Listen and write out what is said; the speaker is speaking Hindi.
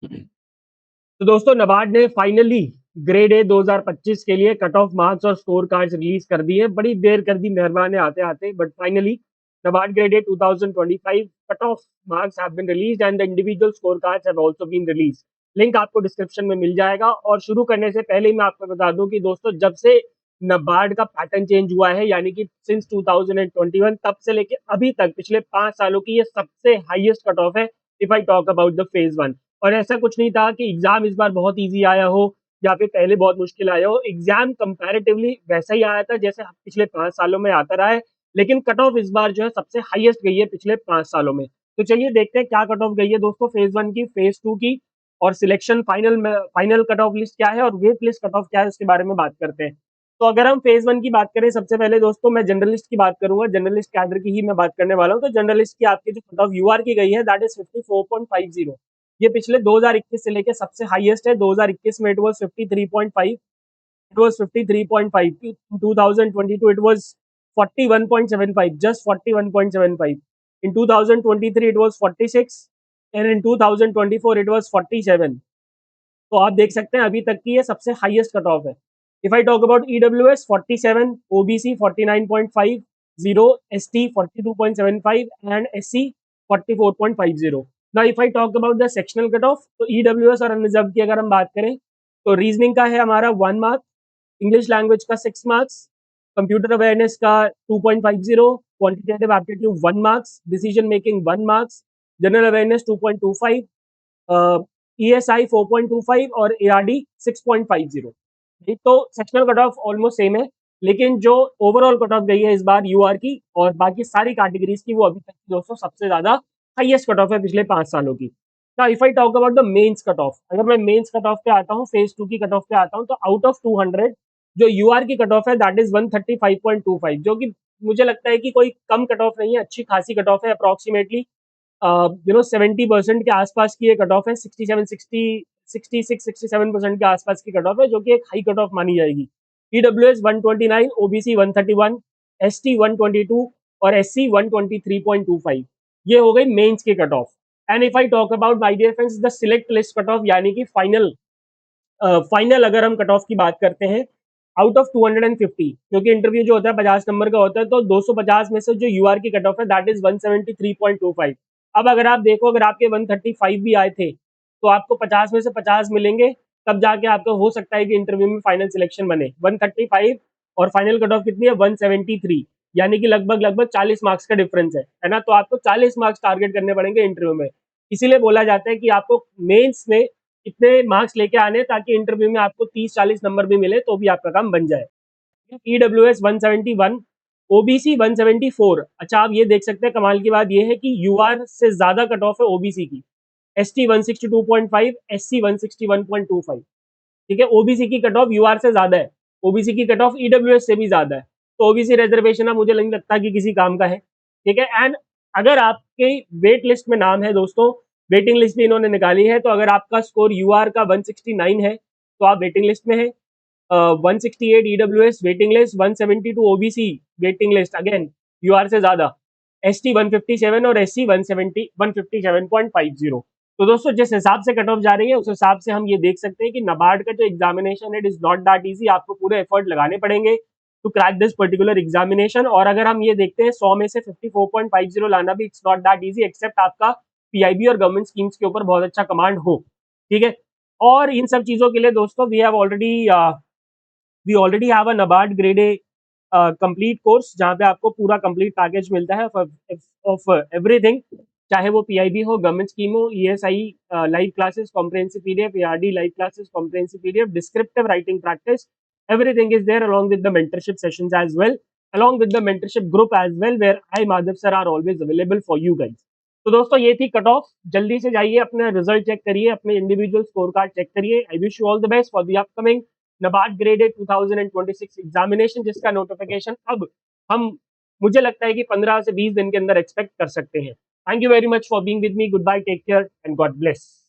तो दोस्तों नबार्ड ने फाइनली ग्रेड ए 2025 के लिए कट ऑफ मार्क्स और स्कोर कार्ड्स रिलीज कर दिए। बड़ी देर कर दी मेहरबान आते आते, but finally NABARD grade A 2025 cut off marks have been released and the individual score cards have also been release. Link आपको डिस्क्रिप्शन में मिल जाएगा। और शुरू करने से पहले ही मैं आपको बता दूं कि दोस्तों जब से नबार्ड का पैटर्न चेंज हुआ है, यानी कि सिंस 2021, तब से लेके अभी तक पिछले 5 सालों की ये सबसे हाईएस्ट कट ऑफ है if I talk about the phase 1। और ऐसा कुछ नहीं था कि एग्जाम इस बार बहुत इजी आया हो या फिर पहले बहुत मुश्किल आया हो। एग्जाम कंपैरेटिवली वैसा ही आया था जैसे पिछले 5 सालों में आता रहा है, लेकिन कट ऑफ इस बार जो है सबसे हाईएस्ट गई है पिछले 5 सालों में। तो चलिए देखते हैं क्या कट ऑफ गई है दोस्तों फेज 1 की, फेज 2 की, और सिलेक्शन फाइनल में फाइनल कट ऑफ लिस्ट क्या है और वेट लिस्ट कट ऑफ क्या है उसके बारे में बात करते हैं। तो अगर हम फेज 1 की बात करें, सबसे पहले दोस्तों मैं जनरलिस्ट की बात करूंगा, जनरलिस्ट कैडर की ही मैं बात करने वाला हूं। तो जनरलिस्ट की आपकी जो कट ऑफ यूआर की गई है दैट इज 54.50। ये पिछले 2021 से लेके सबसे हाईएस्ट है। 2021 में it was 53.5, it was 53.5, 2022 it was 41.75, just 41.75, in 2023 it was 46 and in 2024 it was 47। तो आप देख सकते हैं अभी तक की ये सबसे हाईएस्ट कट ऑफ है। If I talk about EWS 47, OBC 49.50, ST 42.75 and SC 44.50। Now if I talk about the sectional cut off, तो ईडब्ल्यूएस और अनरिजर्व की अगर हम बात करें तो रीजनिंग का है हमारा 1 मार्क, इंग्लिश लैंग्वेज का 6 मार्क्स, कंप्यूटर अवेयरनेस का 2.50, quantitative aptitude 1 marks, decision making 1 marks, general awareness 2.25, ESI 4.25 और ARD 6.50। तो sectional cut off almost same है, लेकिन जो ओवरऑल कट ऑफ गई है इस बार यूआर की और बाकी सारी कैटेगरीज की, वो अभी तक की दोस्तों सबसे ज्यादा हाईएस्ट कट ऑफ है पिछले 5 सालों की। ना if I talk about the mains cut off, अगर मैं मेंस कट ऑफ पे आता हूँ, फेज 2 की कट ऑफ पे आता हूँ, तो आउट ऑफ 200 जो यूआर की कट ऑफ है दैट इज 135.25, जो कि मुझे लगता है कि कोई कम कट ऑफ नहीं है, अच्छी खासी कट ऑफ है। अप्रोक्सीमेटली 70% के आसपास की ये कट ऑफ है, 66-67% के आसपास की कट ऑफ है, जो कि एक हाई कट ऑफ मानी जाएगी। ईडब्ल्यूएस 129, ओबीसी 131, एसटी 122 और एससी 123.25। ये हो गई मेंस की cut off. And if I talk about my dear friends the select list cut off, यानी कि फाइनल अगर हम कट ऑफ की बात करते हैं आउट ऑफ 250, क्योंकि इंटरव्यू जो होता है 50 नंबर का होता है, तो 250 में से जो यूआर की कट ऑफ है दैट इज 173.25। अब अगर आप देखो, अगर आपके 135 भी आए थे तो आपको 50 में से 50 मिलेंगे, तब जाके आपको हो सकता है कि इंटरव्यू में फाइनल सिलेक्शन बने। 135 और फाइनल कट ऑफ कितनी है 173, यानी कि लगभग लगभग 40 मार्क्स का डिफरेंस है ना। तो आपको 40 मार्क्स टारगेट करने पड़ेंगे इंटरव्यू में। इसीलिए बोला जाता है कि आपको मेंस में इतने मार्क्स लेके आने ताकि इंटरव्यू में आपको 30-40 नंबर भी मिले तो भी आपका काम बन जाए। EWS 171, OBC 174। अच्छा, आप ये देख सकते हैं कमाल की बात ये है कि यूआर से ज्यादा कट ऑफ है ओबीसी की, एसटी 162.5, एससी 161.25। ठीक है, ओबीसी की कट ऑफ यूआर से ज्यादा है, ओबीसी की कट ऑफ ईडब्ल्यूएस से भी ज्यादा है। तो ओबीसी रिजर्वेशन अब मुझे नहीं लगता कि किसी काम का है। ठीक है, एंड अगर आपके वेट लिस्ट में नाम है दोस्तों, वेटिंग लिस्ट भी इन्होंने निकाली है, तो अगर आपका स्कोर यूआर का 169 है तो आप वेटिंग लिस्ट में है। 168 EWS waiting list, 172 OBC waiting list, again UR से ज्यादा, एसटी 157 और एससी 170 157.50। तो दोस्तों जिस हिसाब से कट ऑफ जा रही है उस हिसाब से हम ये देख सकते हैं कि नबार्ड का जो एग्जामिनेशन है it is not that easy. आपको पूरे एफर्ट लगाने पड़ेंगे to crack this particular examination. और अगर हम ये देखते हैं 100 में से 54.50 लाना भी it's not that easy, except आपका पीआईबी और गवर्नमेंट स्कीम्स के ऊपर बहुत अच्छा कमांड हो। ठीक है, और इन सब चीजों के लिए दोस्तों we already have a NABARD grade A complete course, जहाँ पे आपको पूरा कंप्लीट पैकेज मिलता है ऑफ एवरीथिंग, चाहे वो पीआईबी हो, गवर्नमेंट स्कीम हो, ESI live classes, comprehensive PDF, ARD live classes, comprehensive PDF, descriptive writing practice, everything is there along with the mentorship sessions as well, along with the mentorship group as well, where I Madhav sir are always available for you guys। तो दोस्तों ये थी कट ऑफ। जल्दी से जाइए अपना रिजल्ट चेक करिए, अपने इंडिविजुअल स्कोर कार्ड चेक करिए। I wish you all the best for the upcoming NABARD grade 2026 examination, जिसका नोटिफिकेशन अब हम मुझे लगता है कि 15 से 20 दिन के अंदर एक्सपेक्ट कर सकते हैं। Thank you very much for being with me. Good bye, take care and God bless.